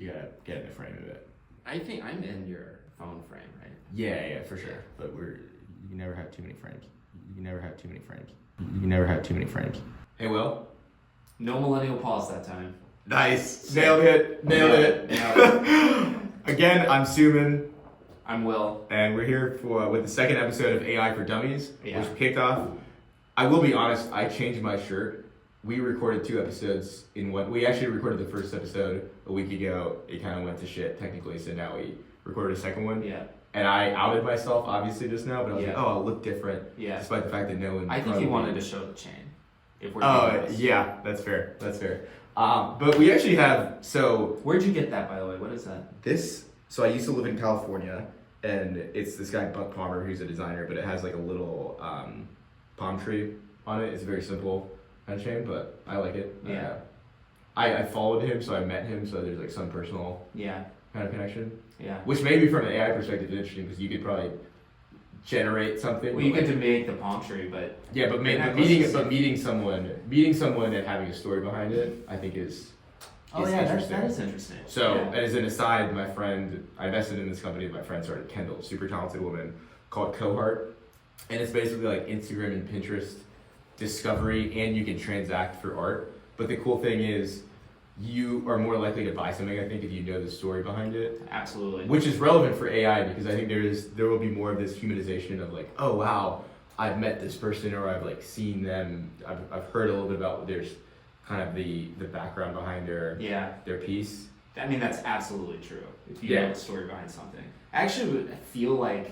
you gotta get in the frame of it. I think I'm in your phone frame, right? Yeah, for sure. But you never have too many frames. You never have too many frames. You never have too many frames. Hey, Will. No millennial pause that time. Nice. Nailed it. Again, I'm Suman. I'm Will. And we're here with the second episode of AI for Dummies, Yeah. which kicked off. I will be honest, I changed my shirt. We recorded 2 episodes in one. We actually recorded the first episode a week ago. It kind of went to shit technically, so now we recorded a second one. Yeah. And I outed myself obviously just now, but I was like, Yeah. oh, I'll look different. Yeah. Despite the fact that no one. I think you wanted to show the chain. If we're Yeah, that's fair. But we actually have, so. Where'd you get that, by the way? What is that? So I used to live in California, and it's this guy, Buck Palmer, who's a designer, but it has like a little palm tree on it. It's very simple kind of chain, but I like it. Yeah. I followed him, so I met him, so there's like some personal kind of connection. Yeah. Which maybe from an AI perspective is interesting, because you could probably generate something. Well, you get to make the palm tree, but yeah, but meeting someone and having a story behind it, I think is interesting. That is interesting. So, as an aside, I invested in this company. My friend started Kendall, super talented woman called Cohort, and it's basically like Instagram and Pinterest discovery, and you can transact for art. But the cool thing is, you are more likely to buy something, I think, if you know the story behind it. Absolutely. Which is relevant for AI, because I think there will be more of this humanization of like, oh wow, I've met this person, or I've like seen them. I've heard a little bit about there's kind of the background behind their piece. I mean, that's absolutely true. If you know the story behind something, I actually would feel like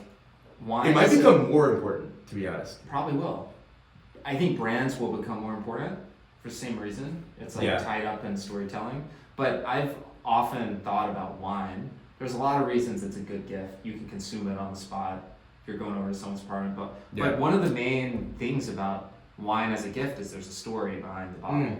wine. It might become more important, to be honest. Probably will. I think brands will become more important. For the same reason, it's like tied up in storytelling. But I've often thought about wine. There's a lot of reasons it's a good gift. You can consume it on the spot if you're going over to someone's apartment. But one of the main things about wine as a gift is there's a story behind the bottle.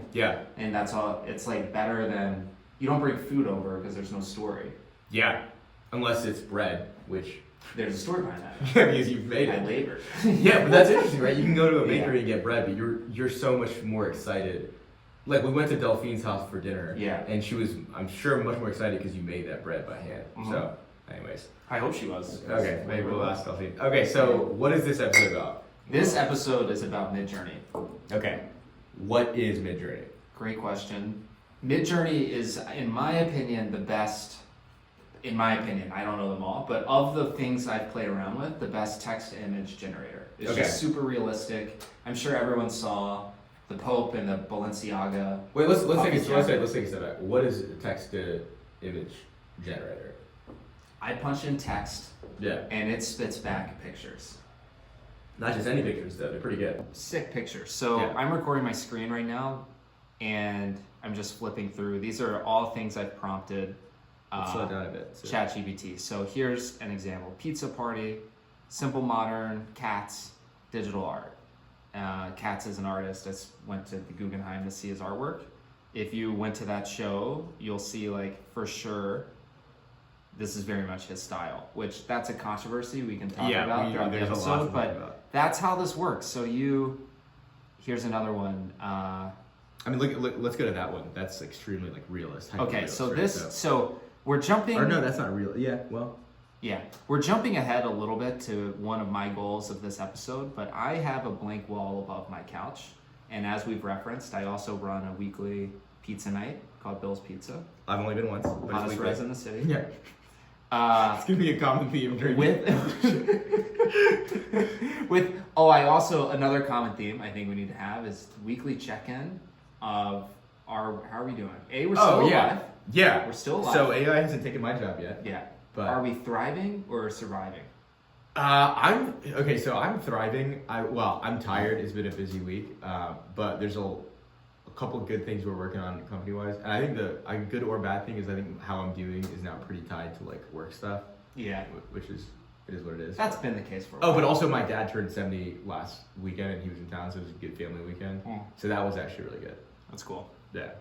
And that's all. It's like better than, you don't bring food over because there's no story. Yeah, unless it's bread, which there's a story behind that. Yeah, because you've made it. I labored. Yeah, but that's interesting, right? You can go to a bakery and get bread, but you're so much more excited. Like, we went to Delphine's house for dinner, and she was, I'm sure, much more excited because you made that bread by hand. Mm-hmm. So, anyways. I hope she was. Okay, maybe we'll ask Delphine. Okay, so what is this episode about? This episode is about Midjourney. Okay. What is Midjourney? Great question. Midjourney is, in my opinion, the best. In my opinion, I don't know them all, but of the things I've played around with, the best text-to-image generator. It's just super realistic. I'm sure everyone saw the Pope and the Balenciaga. Wait, let's take a step back. What is a text-to-image generator? I punch in text, and it spits back pictures. Not just any pictures, though. They're pretty good. Sick pictures. So I'm recording my screen right now, and I'm just flipping through. These are all things I've prompted. Slow down a bit. ChatGPT. So here's an example: pizza party, simple modern, cats, digital art. Katz is an artist. I went to the Guggenheim to see his artwork. If you went to that show, you'll see, like, for sure, this is very much his style. Which, that's a controversy we can talk about throughout the episode. But that's how this works. So here's another one. I mean, let's go to that one. That's extremely realist. Okay, so we're jumping. Or no, that's not real. Yeah, well. Yeah, we're jumping ahead a little bit to one of my goals of this episode, but I have a blank wall above my couch, and as we've referenced, I also run a weekly pizza night called Bill's Pizza. I've only been once. Hottest res in the city. Yeah. It's gonna be a common theme during another common theme I think we need to have is weekly check-in of how are we doing? We're still alive. Yeah. We're still alive. So AI hasn't taken my job yet. Yeah. But are we thriving or surviving? I'm thriving. I'm tired. It's been a busy week. But there's a couple good things we're working on company-wise. And I think a good or bad thing is I think how I'm doing is now pretty tied to work stuff. Yeah. Which is, it is what it is. That's been the case for a while. Oh, but also my dad turned 70 last weekend and he was in town, so it was a good family weekend. So that was actually really good. That's cool. Yeah.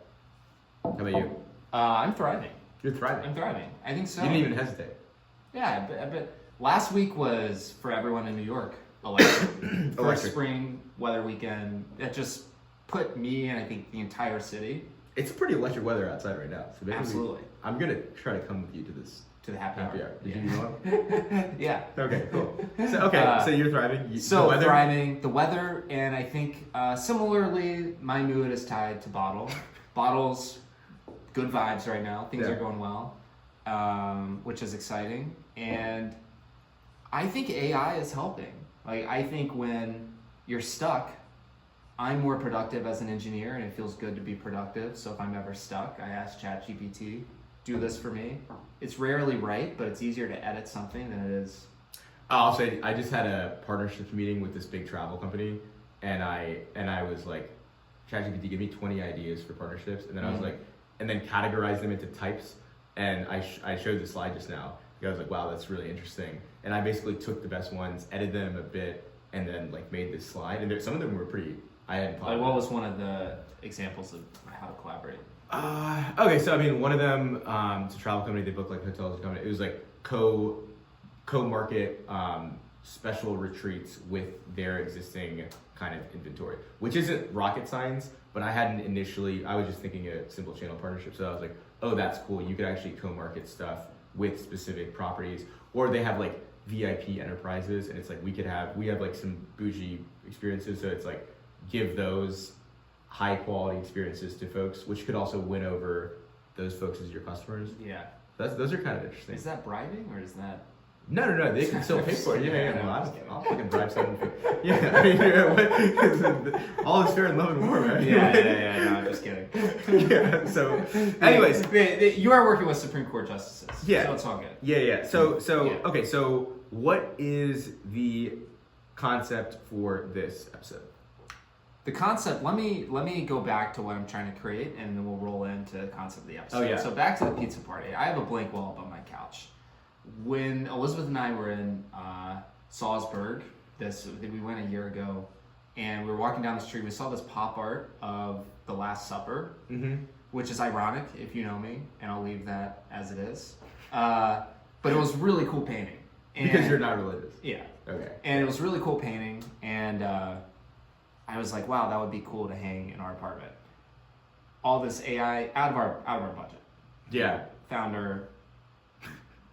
How about you? I'm thriving. You're thriving. I'm thriving. I think so. You didn't even hesitate. Yeah, but last week was, for everyone in New York, electric. First spring weather weekend. That just put me and I think the entire city It's pretty electric weather outside right now. So maybe Absolutely. I'm gonna try to come with you to this To the happy hour. Did you know? Yeah. Okay, cool. So you're thriving. So the weather? thriving, the weather, and I think similarly, my mood is tied to bottles. Good vibes right now. Things Yeah. are going well, which is exciting. And I think AI is helping. Like, I think when you're stuck, I'm more productive as an engineer, and it feels good to be productive. So if I'm ever stuck, I ask ChatGPT, do this for me. It's rarely right, but it's easier to edit something than it is. I'll say I just had a partnerships meeting with this big travel company, and I was like, ChatGPT, give me 20 ideas for partnerships, and then I was like, and then categorize them into types, and I showed the slide just now. I was like, wow, that's really interesting, and I basically took the best ones, edited them a bit, and then like made this slide, and some of them were pretty. I hadn't thought. Like, what was one of the examples of how to collaborate? Okay, so I mean, one of them, it's a travel company. They book like hotels and company. It was like co-market special retreats with their existing kind of inventory, which isn't rocket science. But I hadn't initially. I was just thinking a simple channel partnership. So I was like, oh, that's cool. You could actually co-market stuff with specific properties, or they have like VIP enterprises, and it's like we have like some bougie experiences. So it's like give those high quality experiences to folks, which could also win over those folks as your customers. Yeah. Those are kind of interesting. Is that bribing or is that? No. They can still pay for it. Yeah, Well, I'll fucking bribe someone. Yeah, I mean, all is fair in love and war, right? Yeah. No, I'm just kidding. Yeah. So, anyways, you are working with Supreme Court justices. Yeah. So it's all good. Yeah. So Yeah. Okay. So what is the concept for this episode? The concept, let me go back to what I'm trying to create, and then we'll roll into the concept of the episode. Oh, yeah. So back to the pizza party. I have a blank wall up on my couch. When Elizabeth and I were in Salzburg, we went a year ago, and we were walking down the street. We saw this pop art of the Last Supper, which is ironic if you know me, and I'll leave that as it is. But it was really cool painting. Because you're not religious. Yeah. Okay. And it was really cool painting, and I was like, wow, that would be cool to hang in our apartment. All this AI out of our budget. Yeah. Founder,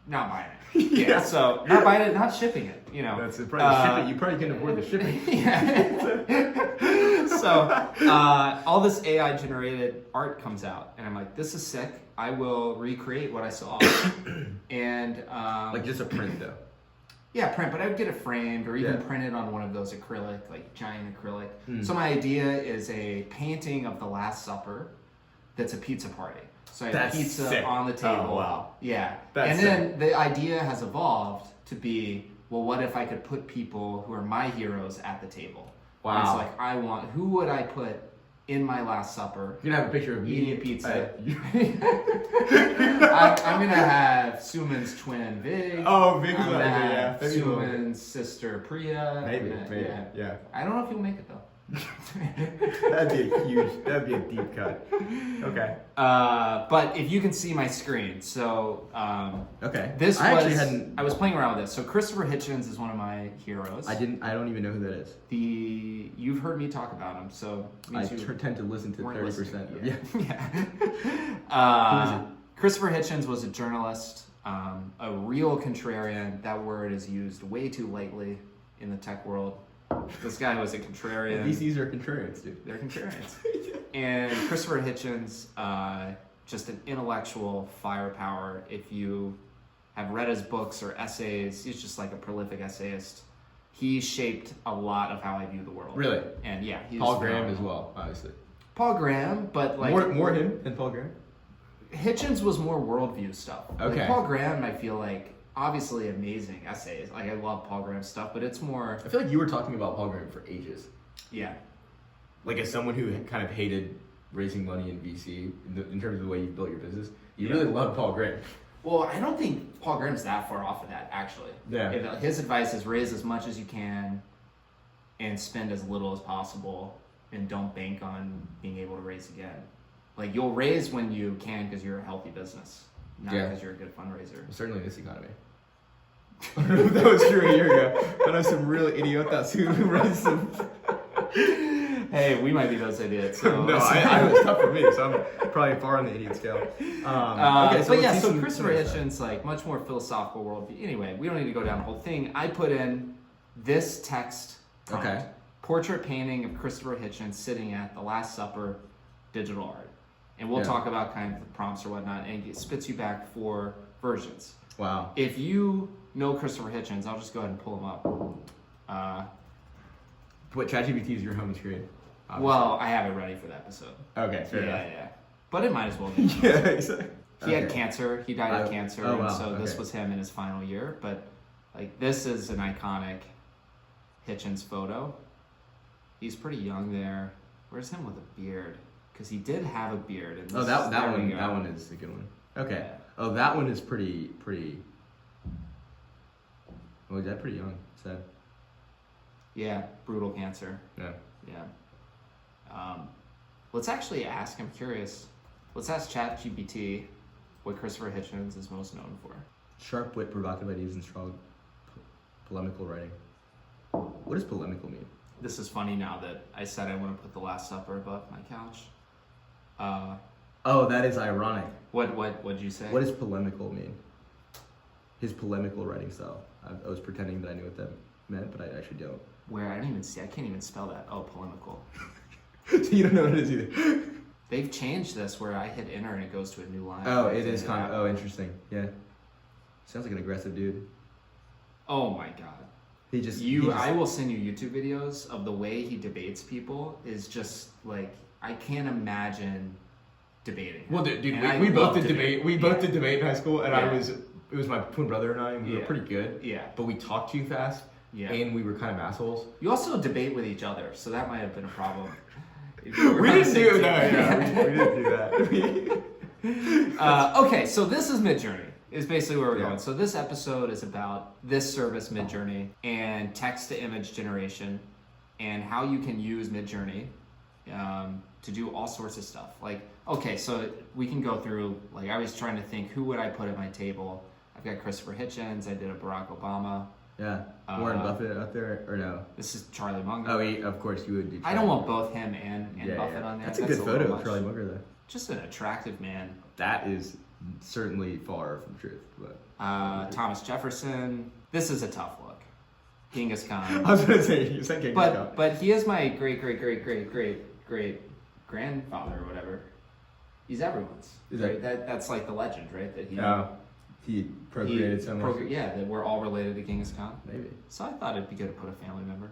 not buying it. Yeah. So not buying it, not shipping it. You know. That's the price. Shipping. You probably can afford the shipping. Yeah. So all this AI generated art comes out, and I'm like, this is sick. I will recreate what I saw. And like just a print though. Yeah, print, but I would get it framed or even Yeah. printed on one of those acrylic, like giant acrylic. So my idea is a painting of the Last Supper that's a pizza party. So I have That's pizza sick. on the table. Oh, wow. Yeah. That's and then the idea has evolved to be, well, what if I could put people who are my heroes at the table? Wow. And it's like, who would I put in my Last Supper? You're gonna have a picture of me Eating a pizza. I'm gonna have Suman's twin Vig. Oh, Vig's I'm not gonna in there, have yeah. Maybe we'll- Suman's sister Priya. Maybe, Yeah. yeah. I don't know if you'll make it though. That'd be a deep cut. Okay. But if you can see my screen, so Okay. I was playing around with this. So Christopher Hitchens is one of my heroes. I don't even know who that is. You've heard me talk about him, so I tend to listen to weren't 30%. listening. Yeah. Yeah. Who is it? Christopher Hitchens was a journalist, a real contrarian. That word is used way too lightly in the tech world. This guy was a contrarian. VCs are contrarians, dude. They're contrarians. And Christopher Hitchens, just an intellectual firepower. If you have read his books or essays, he's just like a prolific essayist. He shaped a lot of how I view the world. Really? And yeah, he's Paul Graham phenomenal. as well, obviously. Paul Graham, but like more him than Paul Graham? Hitchens was more worldview stuff. Okay. Like Paul Graham, I feel like, obviously amazing essays. Like I love Paul Graham stuff, but it's more. I feel like you were talking about Paul Graham for ages. Yeah. Like as someone who kind of hated raising money in VC in terms of the way you built your business, you Yeah. really love Paul Graham. Well, I don't think Paul Graham's that far off of that, actually. Yeah. His advice is raise as much as you can and spend as little as possible, and don't bank on being able to raise again. Like, you'll raise when you can because you're a healthy business, not Yeah. because you're a good fundraiser. Certainly in this economy. I don't know if that was true a year ago, but I know some real idiotas who raised some. Hey, we might be those idiots. So No, I was tough for me, so I'm probably far on the idiot scale. Okay, but yeah, let's see so some- Christopher some of that. Hitchens, like much more philosophical worldview. Anyway, we don't need to go down the whole thing. I put in this text prompt. Okay. Portrait painting of Christopher Hitchens sitting at the Last Supper, digital art. And we'll Yeah. talk about kind of the prompts or whatnot, and it spits you back 4 versions. Wow. If you know Christopher Hitchens, I'll just go ahead and pull him up. What ChatGPT is your home screen? obviously. Well, I have it ready for the episode. Okay, fair enough. Yeah. But it might as well be. Yeah, exactly. He had cancer. He died of Oh, cancer, oh, wow, and so this okay. was him in his final year. But like, this is an iconic Hitchens photo. He's pretty young there. Where's him with a beard? Because he did have a beard. And Oh, this- that there we one. go. That one is a good one. Okay. Yeah. Oh, that one is pretty. Oh, is that pretty young? Sad. Yeah, brutal cancer. Yeah. Yeah. Let's actually ask. I'm curious. Let's ask ChatGPT what Christopher Hitchens is most known for. Sharp wit, provocative ideas, and strong polemical writing. What does polemical mean? This is funny now that I said I want to put The Last Supper above my couch. Oh, that is ironic. What'd you say? What does polemical mean? His polemical writing style. I was pretending that I knew what that meant, but I actually don't. Where I don't even see. I can't even spell that. Oh, polemical. So you don't know what it is either. They've changed this where I hit enter and it goes to a new line. Oh, Right it is into kind of. that Oh, one. interesting. Yeah. Sounds like an aggressive dude. Oh my god. He just. I will send you YouTube videos of the way he debates people. Is just like, I can't imagine debating. Well, dude, And I we both love did debate. We both did debate in high school, and Yeah. it was my twin brother and I, and we were Yeah. pretty good. Yeah. But we talked too fast, Yeah. and we were kind of assholes. You also debate with each other, so that might have been a problem. We didn't do that. Yeah, we didn't do that. Okay, so this is Midjourney. Is basically where we're Yeah. going. So this episode is about this service, Midjourney, and text-to-image generation, and how you can use Midjourney to do all sorts of stuff. Like, okay, so we can go through. Like, I was trying to think, who would I put at my table? I've got Christopher Hitchens. I did a Barack Obama. Yeah. Warren Buffett out there, or no? This is Charlie Munger. Oh, of course you would do. I don't want both him and Yeah, Buffett yeah. on there. That's a good little photo of much. Charlie Munger, though. Just an attractive man. That is certainly far from truth, but. Thomas Jefferson. This is a tough look. Genghis Khan. I was gonna say you said Genghis Khan. But he is my great grandfather or whatever. He's everyone's. Is right? That's like the legend, right? That he He procreated so much. yeah, that we're all related to Genghis Khan. Maybe. So I thought it'd be good to put a family member.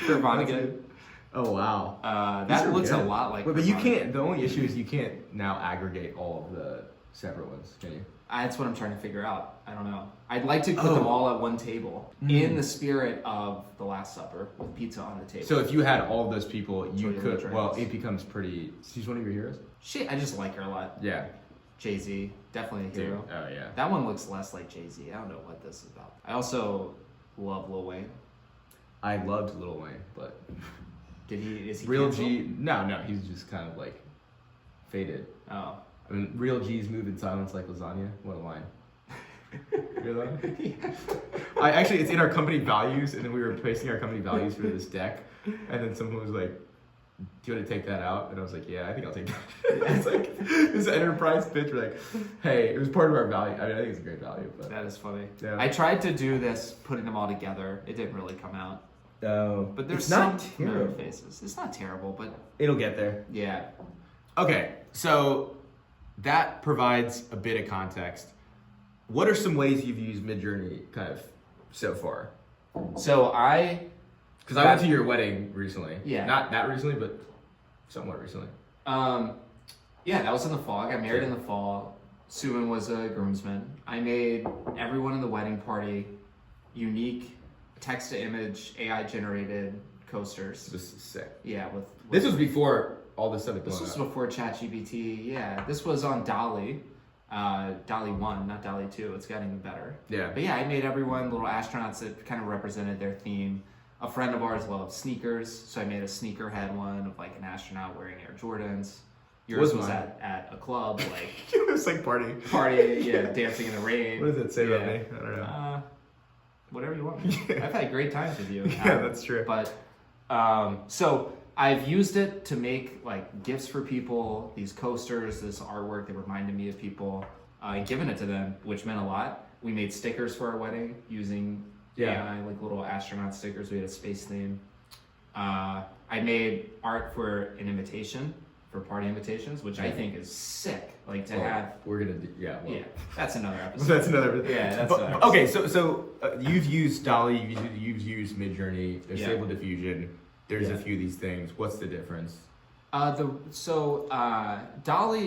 For Vonnegut. Oh wow. These That are looks good. a lot like. Wait, but you Vonnegut. can't. The only issue is you can't now aggregate all of the separate ones, can you? That's what I'm trying to figure out. I don't know. I'd like to put Oh. them all at one table Mm. in the spirit of the Last Supper with pizza on the table. So if you had all of those people, you Julia could. Louis Well, Dreyfus. it becomes pretty. She's one of your heroes. Shit, I just like her a lot. Yeah. Jay-Z, definitely a Dude. hero. Oh yeah. That one looks less like Jay-Z. I don't know what this is about. I also love Lil Wayne. I loved Lil Wayne, but Is he Real canceled? G. No, he's just kind of like faded. Oh. I mean, Real G's move in silence like lasagna. What a line. Hear that? I actually, it's in our company values, and then we were pasting our company values for this deck, and then someone was like, "Do you want to take that out?" And I was like, "Yeah, I think I'll take that." It's like this enterprise pitch. We're like, "Hey, it was part of our value." I mean, I think it's a great value, but That is funny. Yeah. I tried to do this, putting them all together. It didn't really come out. But there's it's not some familiar terrible. faces. It's not terrible, but It'll get there. yeah. Okay, so that provides a bit of context. What are some ways you've used Midjourney kind of so far? So Because I went to your wedding recently. Yeah. Not that recently, but somewhat recently. Yeah, that was in the fall. I got married in the fall. Suman was a groomsman. I made everyone in the wedding party unique text-to-image AI-generated coasters. This is sick. Yeah, with This was before all this stuff had This blown was up. before ChatGPT. Yeah, this was on Dolly, Dolly 1, not Dolly 2. It's gotten even better. Yeah. But yeah, I made everyone little astronauts that kind of represented their theme. A friend of ours loved sneakers, so I made a sneakerhead one of like an astronaut wearing Air Jordans. Yours was mine? at a club, like It was like party. yeah, dancing in the rain. What does it say about Yeah. me? I don't know. Whatever you want. I've had great times with you. Yeah, that's true. But So I've used it to make like gifts for people, these coasters, this artwork that reminded me of people, and given it to them, which meant a lot. We made stickers for our wedding using AI, like little astronaut stickers. We had a space theme. I made art for an invitation, for party invitations, which I think is sick. Like to have. We're gonna do, yeah. Well. Yeah, that's another episode. That's another. Yeah, that's but, another episode. okay. So you've used Dolly, you've used Midjourney. There's Stable Diffusion. There's a few of these things. What's the difference? Dolly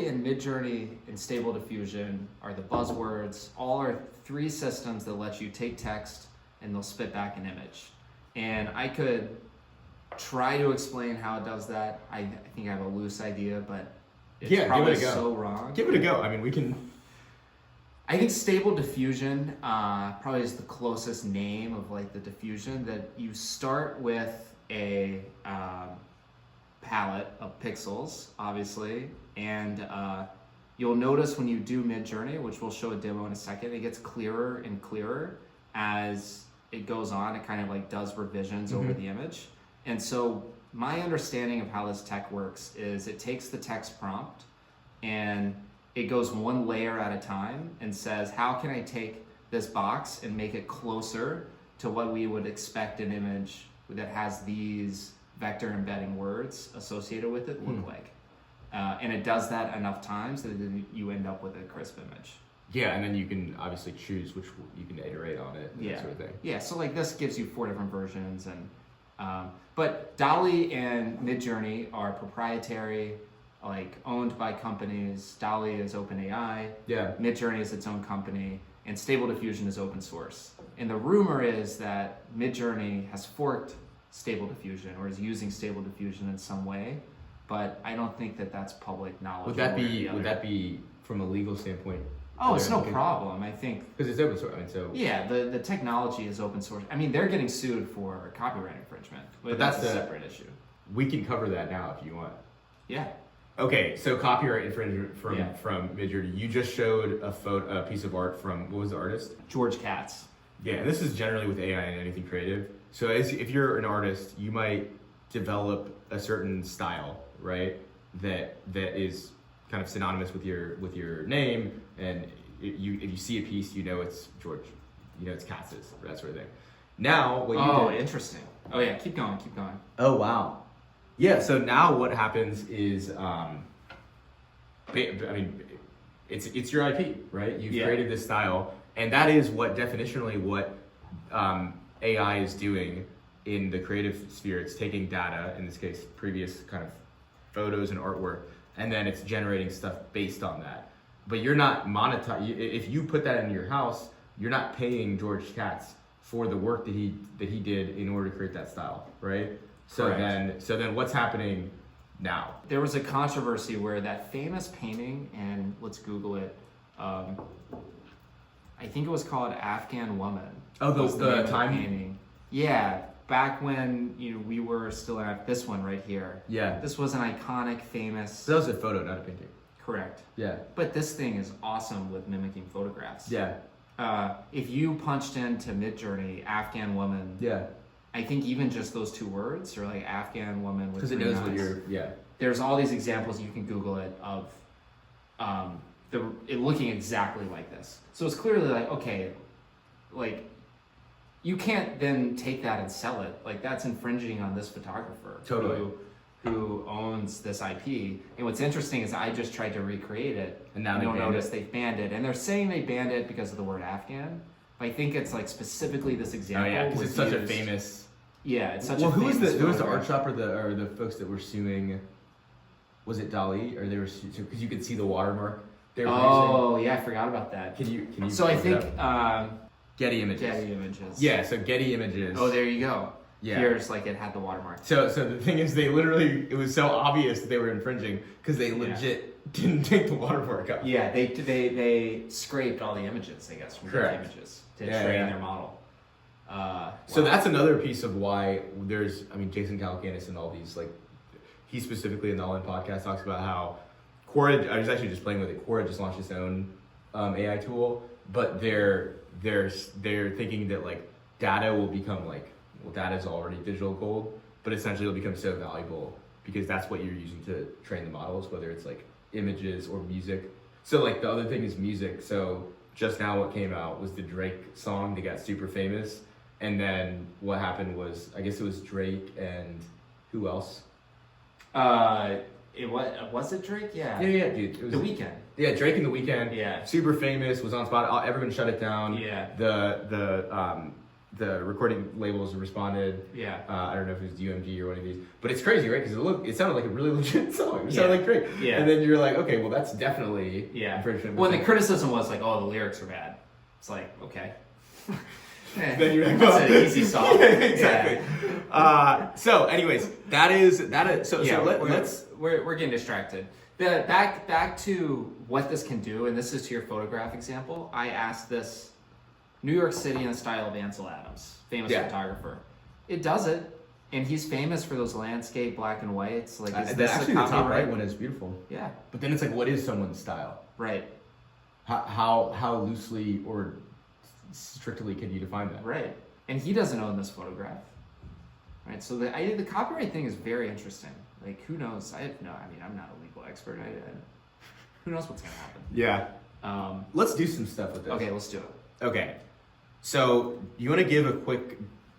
and Midjourney and Stable Diffusion are the buzzwords. All are 3 systems that let you take text and they'll spit back an image. And I could try to explain how it does that. I think I have a loose idea, but it's probably so wrong. Give it a go. I mean, we can. I think Stable Diffusion probably is the closest name of like the diffusion, that you start with a palette of pixels, obviously, and you'll notice when you do Midjourney, which we'll show a demo in a second, it gets clearer and clearer as it goes on. It kind of like does revisions over the image. And so my understanding of how this tech works is it takes the text prompt and it goes one layer at a time and says, how can I take this box and make it closer to what we would expect an image that has these vector embedding words associated with it look like. And it does that enough times that you end up with a crisp image. Yeah, and then you can obviously choose which you can iterate on it and that sort of thing. Yeah, so like this gives you 4 different versions. And but Dolly and Midjourney are proprietary, like owned by companies. Dolly is OpenAI. Yeah. Midjourney is its own company. And Stable Diffusion is open source. And the rumor is that Midjourney has forked Stable Diffusion or is using Stable Diffusion in some way, but I don't think that that's public knowledge. Would that be from a legal standpoint? Oh, it's no problem. I think because it's open source. I mean, so yeah, the technology is open source. I mean, they're getting sued for copyright infringement, but that's a separate issue. We can cover that now if you want. Yeah. Okay, so copyright infringement from Midjourney. You just showed a piece of art from, what was the artist? George Katz. Yeah, this is generally with AI and anything creative. So if you're an artist, you might develop a certain style, right? That is kind of synonymous with your name, and if you see a piece, you know it's George, you know it's Katz's, that sort of thing. Now, what you did, interesting. Oh yeah, keep going. Oh wow. Yeah, so now what happens is, I mean, it's your IP, right? You've created this style, and that is definitionally what AI is doing in the creative sphere. It's taking data, in this case, previous kind of photos and artwork, and then it's generating stuff based on that. But you're not if you put that in your house, you're not paying George Katz for the work that he did in order to create that style, right? So then what's happening now? There was a controversy where that famous painting, and let's Google it, I think it was called Afghan Woman. Oh, the time painting. Yeah, back when we were still at this one right here. Yeah. This was an iconic, famous. So that was a photo, not a painting. Correct. Yeah. But this thing is awesome with mimicking photographs. Yeah. If you punched into Midjourney Afghan Woman. Yeah. I think even just those 2 words, or like Afghan woman with because it knows what you're. Yeah. There's all these examples, you can Google it, of it looking exactly like this. So it's clearly like, okay, like you can't then take that and sell it. Like that's infringing on this photographer. Totally. Who owns this IP. And what's interesting is I just tried to recreate it, and now you'll notice they banned it. And they're saying they banned it because of the word Afghan. I think it's like specifically this example. Oh yeah, because it's such a famous. Yeah, it's such a famous. Who was the art shop or the folks that were suing? Was it Dali, or they were because you could see the watermark? They were yeah, I forgot about that. Can you? So I think Getty Images. Getty Images. Yeah, so Getty Images. Oh, there you go. Yeah. Here's like it had the watermark. So the thing is, it was so obvious that they were infringing because they legit didn't take the watermark out. Yeah, they scraped all the images, I guess, from the images to train their model. So that's another piece of why Jason Calacanis and all these, like, he specifically in the All In podcast talks about how Quora, I was actually just playing with it, Quora just launched its own AI tool, but they're thinking that like data will become like, well, data is already digital gold, but essentially it'll become so valuable because that's what you're using to train the models, whether it's like images or music. So like the other thing is music. So just now what came out was the Drake song that got super famous. And then what happened was, I guess it was Drake and who else? Was it Drake? Yeah. Yeah, dude. It was The Weeknd. Yeah, Drake and The Weeknd. Yeah. Super famous, was on spot. Everyone shut it down. Yeah. The recording labels responded. Yeah. I don't know if it was UMG or one of these, but it's crazy, right? Because it sounded like a really legit song. It sounded like Drake. Yeah. And then you're like, okay, well that's definitely infringement. Well, the criticism was like, oh, the lyrics are bad. It's like, okay. Then you're like, that's an easy song. Yeah, exactly. Yeah. So, anyways, that is. So let's. We're getting distracted. Back to what this can do, and this is to your photograph example. I asked this New York City in the style of Ansel Adams, famous photographer. It does it, and he's famous for those landscape black and whites. Like, is this actually a the top copyright? right one is beautiful. Yeah. But then it's like, what is someone's style? Right. How loosely or strictly can you define that? Right. And he doesn't own this photograph. Right. So the copyright thing is very interesting. Like, who knows? I'm not a legal expert. Who knows what's gonna happen? Yeah. Let's do some stuff with this. Okay, let's do it. Okay. So you want to give a quick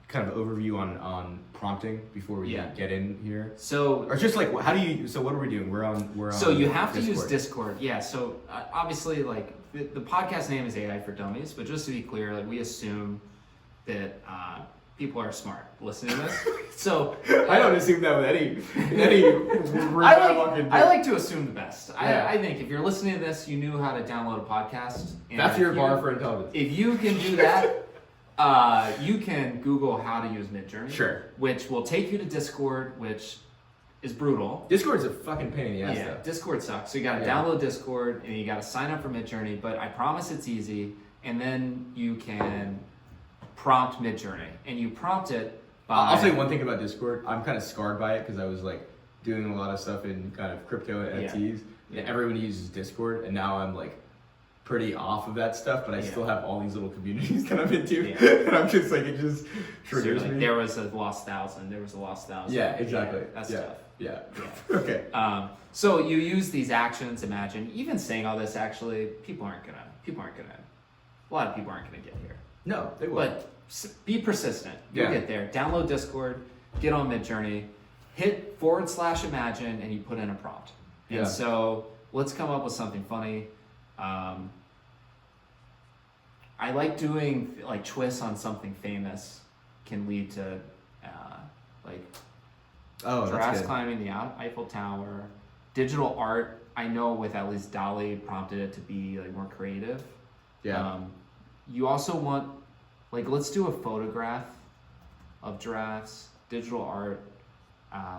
kind of overview on prompting before we get in here? So, or just like, how do you? So what are we doing? We're on. So you have to use Discord. Yeah. So obviously, like the podcast name is AI for Dummies, but just to be clear, like we assume that people are smart listening to this. So I don't assume that with any. I like to assume the best. Yeah. I think if you're listening to this, you knew how to download a podcast. That's your bar for intelligence. If you can do that. You can Google how to use Midjourney. Sure. Which will take you to Discord, which is brutal. Discord's a fucking pain in the ass, Yeah, though. Discord sucks. So you gotta download Discord and you gotta sign up for Midjourney, but I promise it's easy. And then you can prompt Midjourney. And you prompt it by... I'll say one thing about Discord. I'm kind of scarred by it because I was like doing a lot of stuff in kind of crypto and NFTs. And everyone uses Discord, and now I'm like pretty off of that stuff, but I still have all these little communities that I'm into, and I'm just like, it just triggers me. There was a lost thousand. Yeah, exactly. That's tough. Yeah. Okay. So you use these actions. Imagine even saying all this. Actually, a lot of people aren't gonna get here. No, they will. But be persistent. You'll get there. Download Discord. Get on Midjourney. Hit /imagine, and you put in a prompt. And so let's come up with something funny. I like doing like twists on something famous can lead to giraffes climbing the Eiffel Tower. Digital art, I know with at least Dali prompted it to be like more creative. Yeah. You also want let's do a photograph of giraffes, digital art.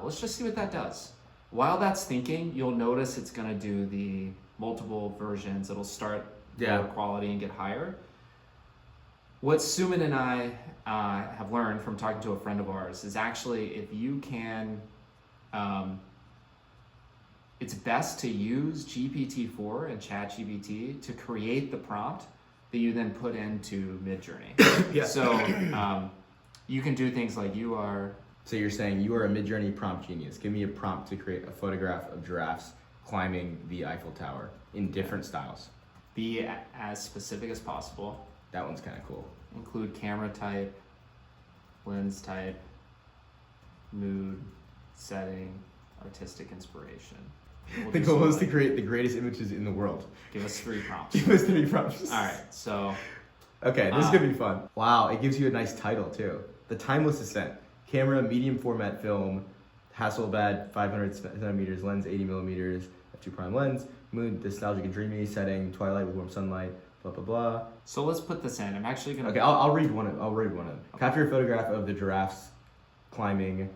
Let's just see what that does. While that's thinking, you'll notice it's gonna do the multiple versions. It'll start lower quality and get higher. What Suman and I have learned from talking to a friend of ours is actually if you can, it's best to use GPT-4 and ChatGPT to create the prompt that you then put into Midjourney. So you can do things like So you're saying you are a Midjourney prompt genius. Give me a prompt to create a photograph of giraffes climbing the Eiffel Tower in different styles. Be as specific as possible. That one's kind of cool. Include camera type, lens type, mood, setting, artistic inspiration. The goal is to create the greatest images in the world. Give us 3 prompts. Give us 3 prompts. All right, so... Okay, this is going to be fun. Wow, it gives you a nice title, too. The Timeless Ascent. Camera, medium format film, Hasselblad, 500 centimeters, lens, 80 millimeters, f2 prime lens, mood, nostalgic and dreamy, setting, twilight with warm sunlight, blah, blah, blah. So let's put this in. I'm actually going to... Okay, I'll read one of them. Okay. Capture a photograph of the giraffes climbing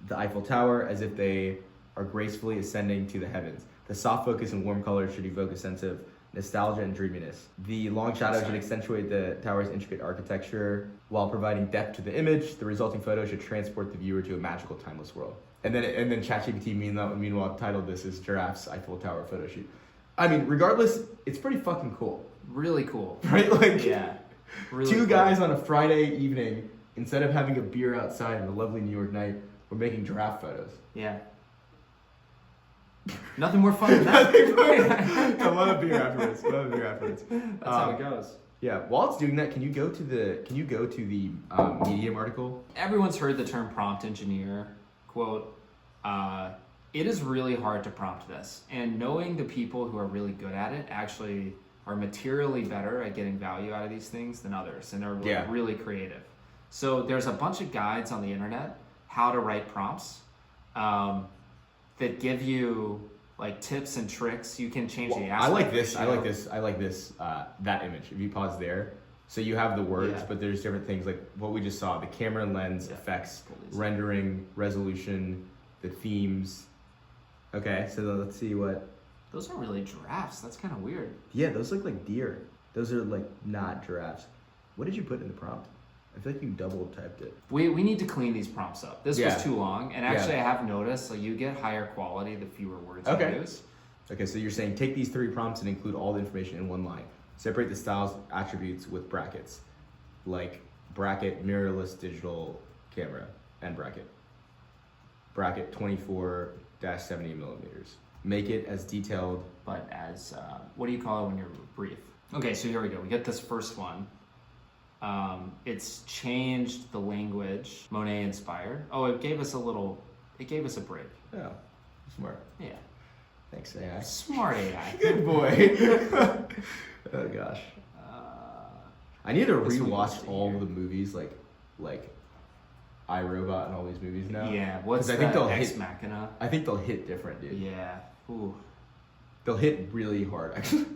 the Eiffel Tower as if they are gracefully ascending to the heavens. The soft focus and warm colors should evoke a sense of nostalgia and dreaminess. The long shadow should accentuate the tower's intricate architecture while providing depth to the image. The resulting photo should transport the viewer to a magical, timeless world. And then ChatGPT meanwhile titled this as Giraffes Eiffel Tower photo shoot. I mean, regardless, it's pretty fucking cool. Really cool. Right? Like, yeah. Really two cool. guys on a Friday evening, instead of having a beer outside on a lovely New York night, We're making giraffe photos. Yeah. Nothing more fun than that. I love a beer afterwards. That's how it goes. Yeah. While it's doing that, can you go to the Medium article? Everyone's heard the term prompt engineer. Quote, it is really hard to prompt this. And knowing the people who are really good at it actually are materially better at getting value out of these things than others. And they're really creative. So there's a bunch of guides on the internet how to write prompts that give you like tips and tricks. You can change the aspect. I like this. That image. If you pause there, so you have the words, but there's different things like what we just saw: the camera and lens effects, rendering, resolution, the themes. Okay, so then let's see what. Those are really giraffes. That's kind of weird. Yeah, those look like deer. Those are like not giraffes. What did you put in the prompt? I feel like you double typed it. We need to clean these prompts up. This was too long, and actually I have noticed like you get higher quality the fewer words you use. Okay, so you're saying take these 3 prompts and include all the information in one line. Separate the styles attributes with brackets, like bracket mirrorless digital camera and bracket 24-70 millimeters. Make it as detailed, but as what do you call it when you're brief? Okay, so here we go. We get this first one. It's changed the language, Monet inspired. Oh, it gave us a break. Yeah, smart. Yeah. Thanks, AI. Smart AI. Good boy. Oh gosh. I need to rewatch all the movies like iRobot and all these movies now. Yeah, what's I think they'll Ex hit, Machina? I think they'll hit different, dude. Yeah. Ooh. They'll hit really hard, actually.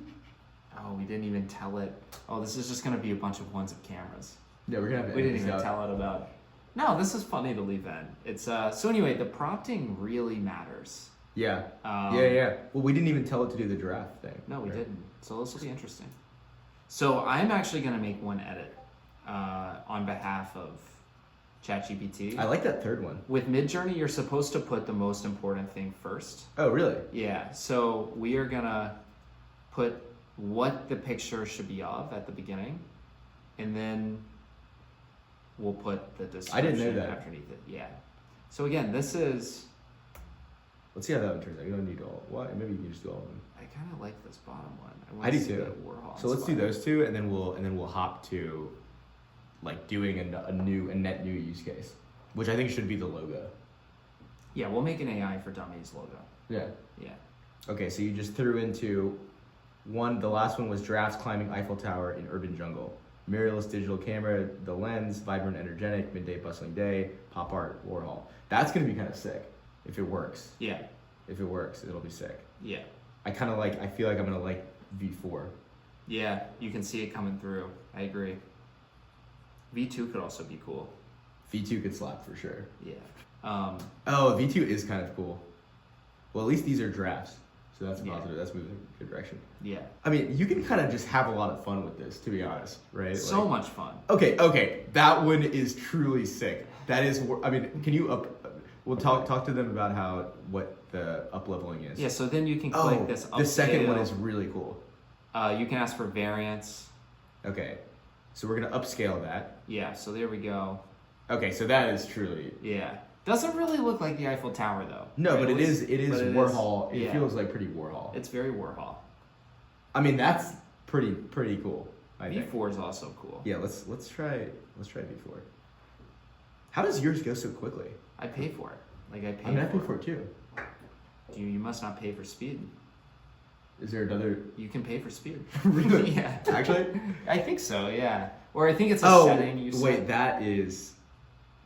Oh, we didn't even tell it. Oh, this is just going to be a bunch of ones of cameras. Yeah, we're going to have to We didn't even tell it about. No, this is funny to leave in. It's so anyway, the prompting really matters. Yeah. Yeah. Well, we didn't even tell it to do the giraffe thing. No, we didn't. So this will be interesting. So I'm actually going to make one edit on behalf of ChatGPT. I like that third one. With Midjourney, you're supposed to put the most important thing first. Oh, really? Yeah. So we are going to put what the picture should be of at the beginning, and then we'll put the description I didn't know that. underneath it. Yeah. So again, this is. Let's see how that one turns out. You don't need all. What? Maybe you can just do all of them. I kind of like this bottom one. I do too. So let's do those two, and then we'll hop to like doing a net new use case, which I think should be the logo. Yeah, we'll make an AI for Dummies logo. Yeah. Yeah. Okay, so you just threw into one. The last one was giraffes climbing Eiffel Tower in urban jungle. Mirrorless digital camera, the lens, vibrant, energetic, midday bustling day, pop art, Warhol. That's gonna be kind of sick if it works. Yeah. If it works, it'll be sick. Yeah. I feel like I'm gonna like V4. Yeah, you can see it coming through. I agree. V2 could also be cool. V2 could slap for sure. Yeah. Oh, V2 is kind of cool. Well, at least these are drafts, so that's positive. That's moving in a good direction. Yeah. I mean, you can kind of just have a lot of fun with this, to be honest, right? So much fun. Okay, that one is truly sick. That is, I mean, can you we'll talk to them about what the up leveling is. Yeah, so then you can click this upscale. The second one is really cool. You can ask for variance. Okay, so we're gonna upscale that. Yeah, so there we go. Okay, so that is truly. Yeah. Doesn't really look like the Eiffel Tower though. No, right? But it is Warhol. It feels like pretty Warhol. It's very Warhol. I mean, that's pretty cool. I think. V4 is also cool. Yeah, let's try V4. How does yours go so quickly? I pay for it. I pay for it too. You must not pay for speed. Is there another? You can pay for speed. Really? Yeah. Actually? I think so, yeah. Or I think it's a setting you set.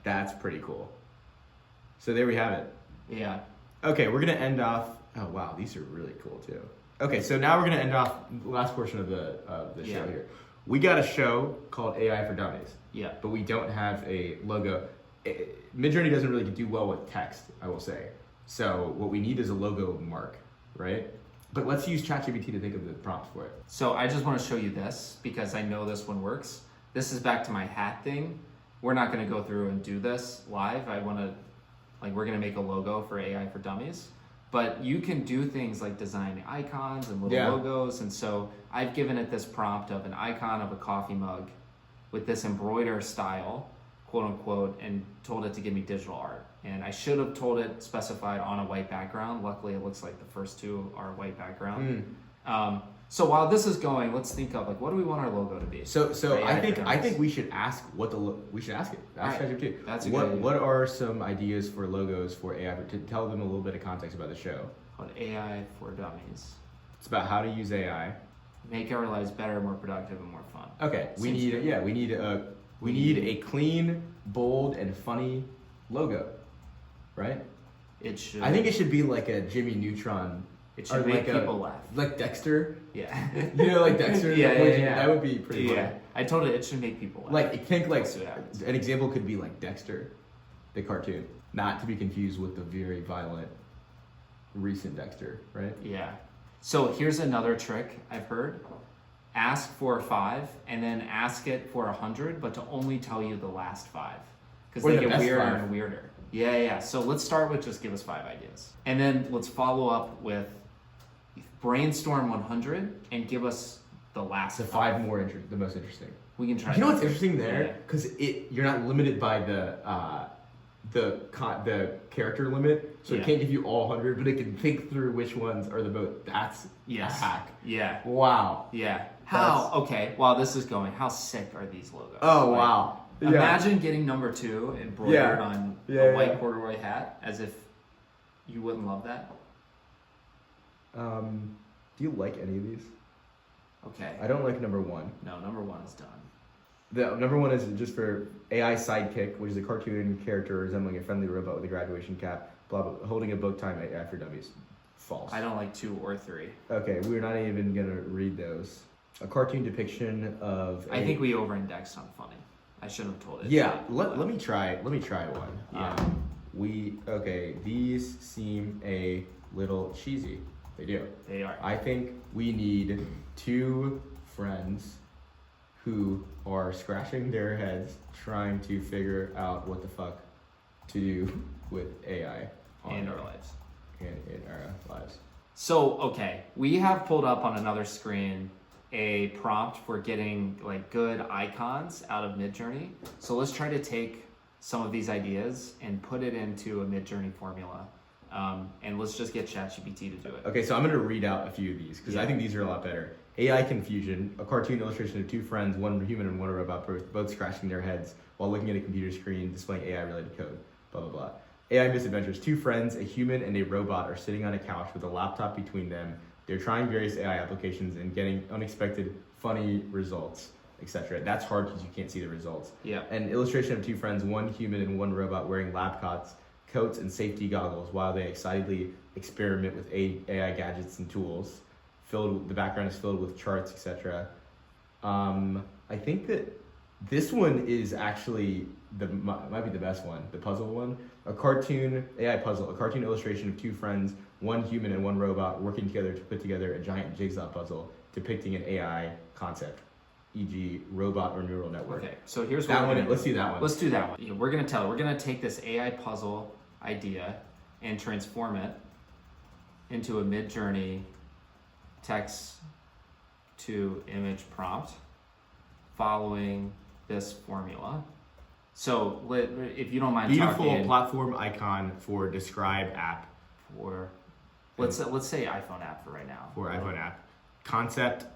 That's pretty cool. So there we have it. Yeah. Okay, we're gonna end off. Oh wow, these are really cool too. Okay, so now we're gonna end off the last portion of the show here. We got a show called AI for Dummies. Yeah. But we don't have a logo. Midjourney doesn't really do well with text, I will say. So what we need is a logo mark, right? But let's use ChatGPT to think of the prompts for it. So I just want to show you this because I know this one works. This is back to my hat thing. We're not going to go through and do this live. We're going to make a logo for AI for Dummies. But you can do things like design icons and little logos. And so I've given it this prompt of an icon of a coffee mug with this embroider style, quote unquote, and told it to give me digital art. And I should have told it specified on a white background. Luckily, it looks like the first two are white background. So while this is going, let's think of like, what do we want our logo to be? So I think we should ask what we should ask it. Ask ChatGPT. That's a good idea. What are some ideas for logos for AI to tell them a little bit of context about the show? Called AI for Dummies. It's about how to use AI. Make our lives better, more productive, and more fun. Okay, we Seems good. we need a clean, bold, and funny logo, right? It should. I think it should be like a Jimmy Neutron. It should make people laugh. Like Dexter. Yeah. You know, like Dexter. Yeah. That would be pretty funny. I told it should make people laugh. Like, think like See what happens. an example could be like Dexter, the cartoon, not to be confused with the very violent recent Dexter, right? Yeah. So here's another trick I've heard. Ask for 5 and then ask it for 100, but to only tell you the last 5. Because Or they the get best weirder 5. and weirder. Yeah. So let's start with just give us 5 ideas. And then let's follow up with brainstorm 100 and give us the last The 5 the most interesting. We can try. You know what's interesting Yeah. there? Because you're not limited by the character limit, so Yeah. it can't give you all 100, but it can think through which ones are the most. That's Yes. a hack. Yeah. Wow. Yeah. How? Okay. While this is going, how sick are these logos? Oh Like, wow. Yeah. Imagine getting number 2 embroidered Yeah. on Yeah, a white yeah. corduroy hat, as if you wouldn't love that. Do you like any of these? Okay. I don't like number 1. No, number 1 is done. The number 1 is just for AI sidekick, which is a cartoon character resembling a friendly robot with a graduation cap, blah blah, holding a book time AI for Dummies. False. I don't like 2 or 3. Okay, we're not even gonna read those. A cartoon depiction of. I think we over-indexed on funny. I should have told it. Yeah, let me try one. Yeah. These seem a little cheesy. They do. They are. I think we need 2 friends who are scratching their heads trying to figure out what the fuck to do with AI And our lives. and in our lives. So, okay, we have pulled up on another screen a prompt for getting like good icons out of Midjourney. So let's try to take some of these ideas and put it into a Midjourney formula. And let's just get ChatGPT to do it. Okay, so I'm going to read out a few of these because I Yeah. think these are a lot better. AI confusion, a cartoon illustration of 2 friends, one human and one robot, both scratching their heads while looking at a computer screen displaying AI-related code, blah, blah, blah. AI misadventures, 2 friends, a human and a robot are sitting on a couch with a laptop between them. They're trying various AI applications and getting unexpected, funny results, etc. That's hard because you can't see the results. Yeah. An illustration of 2 friends, one human and one robot wearing lab coats and safety goggles while they excitedly experiment with AI gadgets and tools. The background is filled with charts, etc. I think that this one is actually might be the best one, the puzzle one. A cartoon AI puzzle, a cartoon illustration of 2 friends, one human and one robot working together to put together a giant jigsaw puzzle depicting an AI concept, e.g., robot or neural network. Okay, so here's That what one. we're gonna Let's do. do that one. Let's do that one. Yeah, we're gonna take this AI puzzle idea and transform it into a Midjourney text to image prompt following this formula. So if you don't mind Beautiful talking platform icon for describe app for let's say iPhone app for right now. for iPhone app. Concept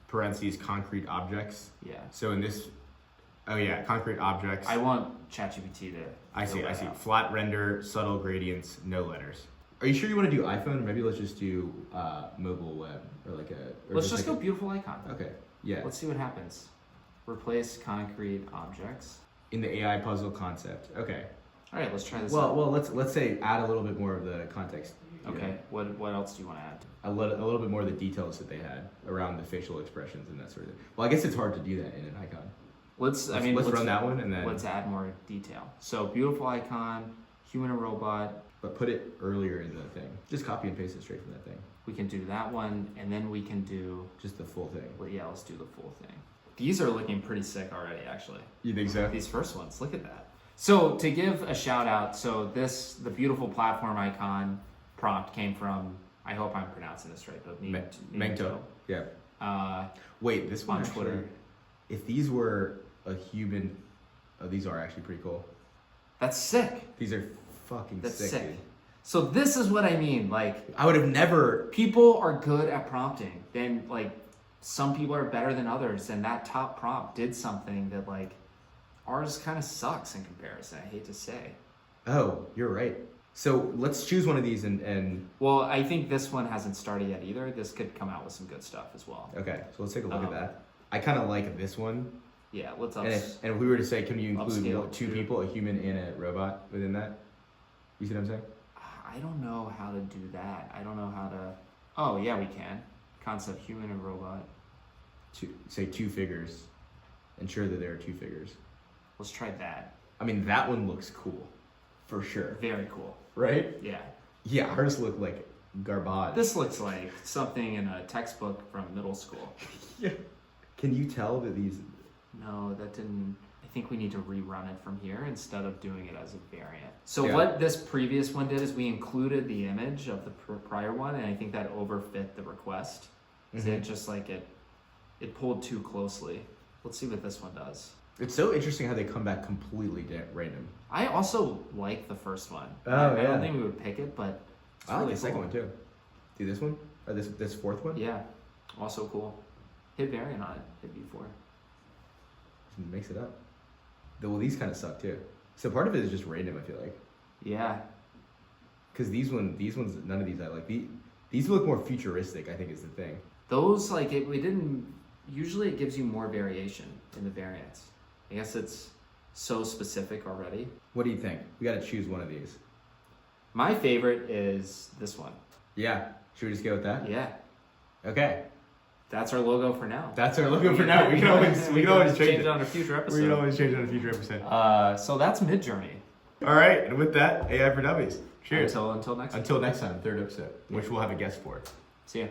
parentheses concrete objects. Yeah. So in this, concrete objects. I want ChatGPT to I see. fill that out. Flat render, subtle gradients, no letters. Are you sure you want to do iPhone? Maybe let's just do mobile web or like a. Or Let's just go beautiful icon. Okay. Yeah. Let's see what happens. Replace concrete objects. In the AI puzzle concept. Okay. All right, let's try this. Well, out. let's say add a little bit more of the context. Okay. What else do you want to add? A little bit more of the details that they had around the facial expressions and that sort of thing. Well, I guess it's hard to do that in an icon. Let's run that one and then. Let's add more detail. So beautiful icon, human and robot. But put it earlier in the thing. Just copy and paste it straight from that thing. We can do that one, and then we can do. Just the full thing. Well, yeah, let's do the full thing. These are looking pretty sick already, actually. You think so? These first ones, look at that. So to give a shout out, so the beautiful platform icon prompt came from, I hope I'm pronouncing this right, but Mengto. Yeah. Wait, this one on actually, Twitter. if these were a human, these are actually pretty cool. That's sick. These are fucking That's sick, sick. dude. So this is what I mean. Like, I would have never. people are good at prompting. Then, like, some people are better than others. And that top prompt did something that, like, ours kind of sucks in comparison. I hate to say. Oh, you're right. So let's choose one of these and Well, I think this one hasn't started yet either. This could come out with some good stuff as well. okay. So let's take a look at that. I kind of like this one. Yeah, let's And if we were to say, can you include upscale two to- people, a human and a robot within that? You see what I'm saying? I don't know how to do that. I don't know how to. Oh, yeah, we can. Concept human and robot. Say two figures. Ensure that there are two figures. Let's try that. I mean, that one looks cool. For sure. Very cool. Right? Yeah. Yeah, ours look like garbage. This looks like something in a textbook from middle school. Yeah. Can you tell that these... No, that didn't. I think we need to rerun it from here instead of doing it as a variant. So Yeah. what this previous one did is we included the image of the prior one, and I think that overfit the request. So it just like it pulled too closely. Let's see what this one does. It's so interesting how they come back completely random. I also like the first one. Oh, I yeah. don't think we would pick it, but it's I like really the second cool. one too. See this one? Or this fourth one? Yeah, also cool. Hit variant on it. Hit V4. Mix it up. Well, these kind of suck too. So part of it is just random, I feel like. Yeah. Because these ones, none of these I like. These look more futuristic, I think is the thing. Those, like, we didn't, usually it gives you more variation in the variants. I guess it's so specific already. What do you think? We got to choose one of these. My favorite is this one. Yeah. Should we just go with that? Yeah. Okay. That's our logo for now. That's our logo for now. We can always change it on a future episode. We can always change it on a future episode. So that's Midjourney. All right. And with that, AI for Dummies. Cheers. Until next time. Until next time, third episode, which we'll have a guest for. See ya.